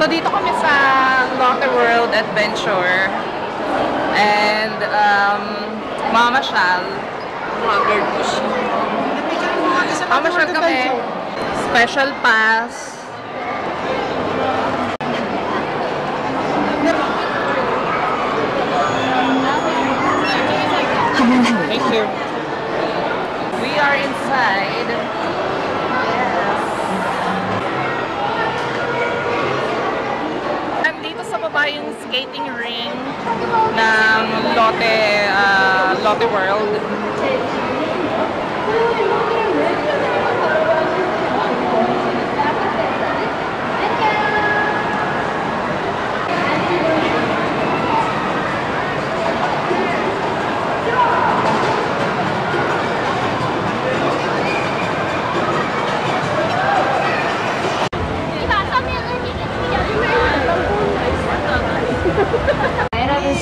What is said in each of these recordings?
So dito kami sa Lotte World Adventure and mamasyal. Mamasyal kami. Special pass. Thank you. We are inside. Nandito sa baba yung skating ring ng Lotte World.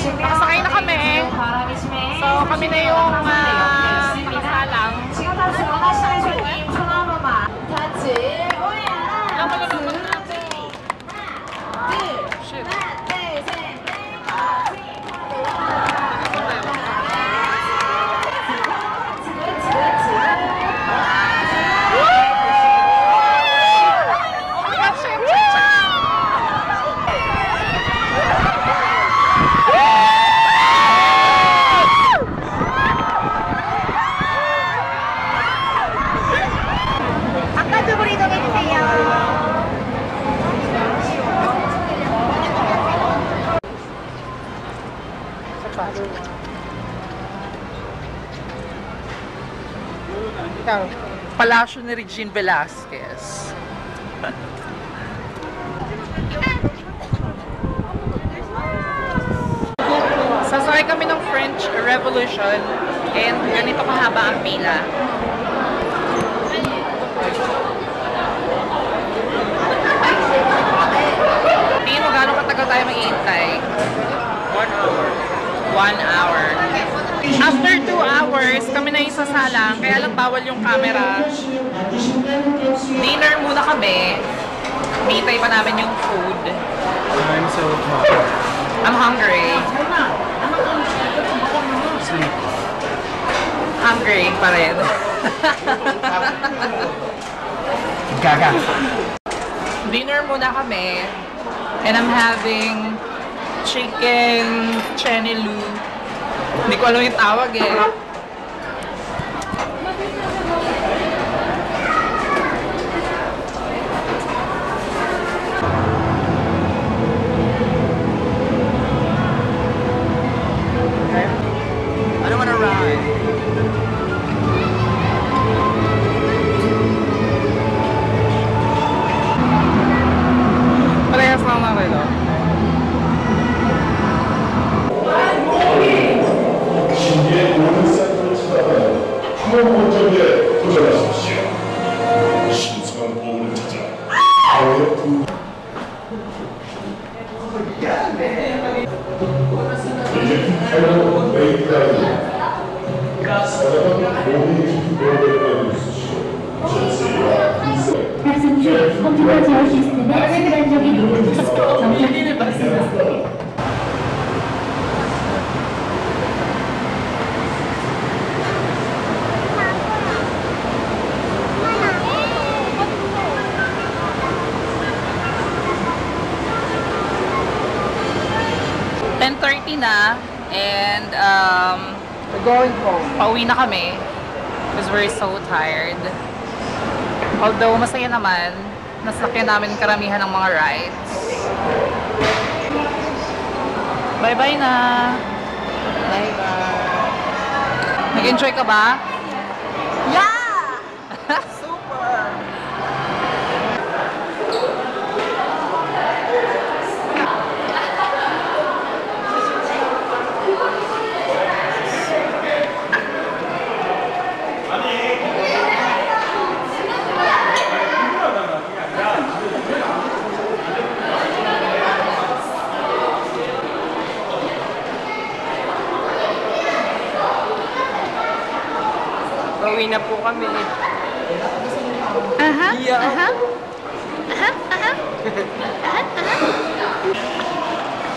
Nakasakay na kami. So kami na yung nakasalang. Palasyo ni Regine Velasquez. Sasakay kami ng French Revolution and ganito kahaba ang pila. Tingin mo gano'ng katagal tayo mag-iintay? 1 hour. 1 hour. After 2 hours, kami na yung sasalang, kaya lang bawal yung camera. Dinner muna kami. Mitay pa namin yung food. I'm so hungry. I'm hungry. Hungry pa rin. Gaga. Dinner muna kami. And I'm having chicken chenelu. Hindi ko alam yung tawag eh. I don't want to ride. Parehas lang na rin, oh. 신기의 모든 사건을 찾아가는 탐험본적에 도전하십시오. 신성한 보물을 찾아 하루의 두 이제 탈모 메이크업입니다. 사랑은 모든 기본을 있으시오. 전세와 인생 탑승 중 컴퓨터 제어 시스템의 순간적인 로봇 정상을 발생했습니다. Na and We're going home. pauwi na kami because we're so tired. Although masaya naman, nasakyan namin karamihan ng mga rides. Bye-bye na! Bye-bye. Nag-enjoy ka ba? Yeah! Super! Pauwi na po kami. Aha, Yeah. aha. Aha.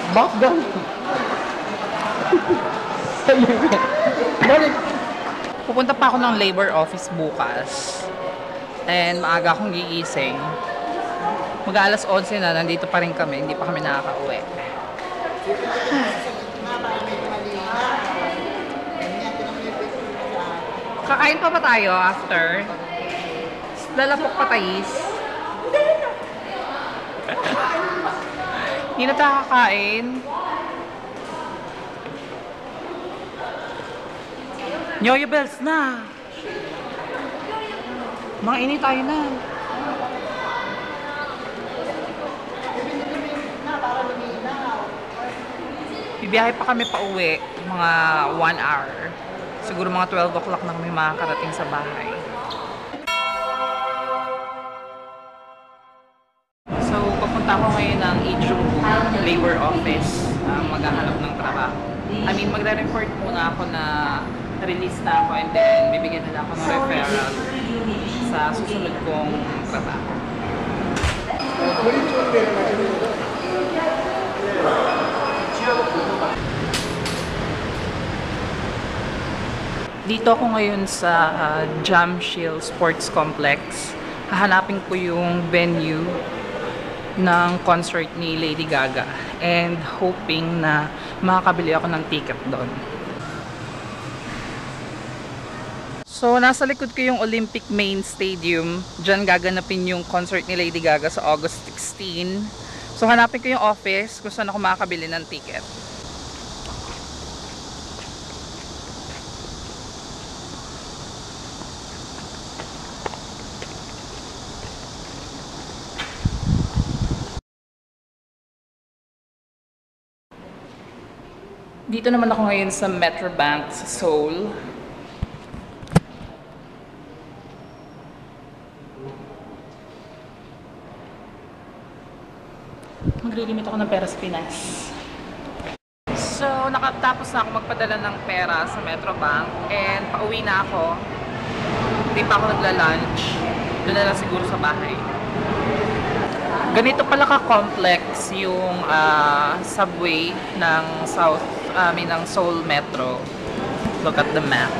Bakit ganun? Balik. Pupunta pa ako ng labor office bukas. And maaga akong gigising. Mag-alas 11 na, nandito pa rin kami. Hindi pa kami nakaka-uwi. Kakain pa ba tayo after? Lalapok pa tayis. Hindi na tayo kakain. Nyoyo bells na! Mga ini tayo na. Bibiyahe pa kami pa uwi. Mga 1 hour. Siguro mga 12 o'clock na kami makakarating sa bahay. So, papunta ako ngayon ng Ijubu Labor Office. Maghahanap ng trabaho. I mean, magre-report muna ako na release na ako and then bibigyan nila ako ng referral sa susunod kong trabaho. Dito ako ngayon sa Jamshil Sports Complex. Hahanapin ko yung venue ng concert ni Lady Gaga and hoping na makakabili ako ng ticket doon. So, nasa likod ko yung Olympic Main Stadium. Diyan gaganapin yung concert ni Lady Gaga sa August 16. So, hanapin ko yung office kung saan ako makakabili ng ticket. Dito naman ako ngayon sa Metrobank sa Seoul. Magre-limit ako ng pera sa Pinas. So, nakatapos na ako magpadala ng pera sa Metrobank and pauwi na ako. Hindi pa ako nagla-lunch. Doon na lang siguro sa bahay. Ganito pala ka-complex yung subway ng ng Seoul Metro. Look at the map.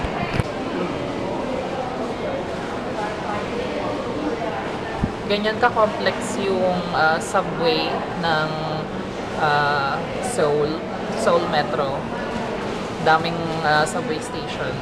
Ganyan ka-complex yung subway ng Seoul Metro. Daming subway station.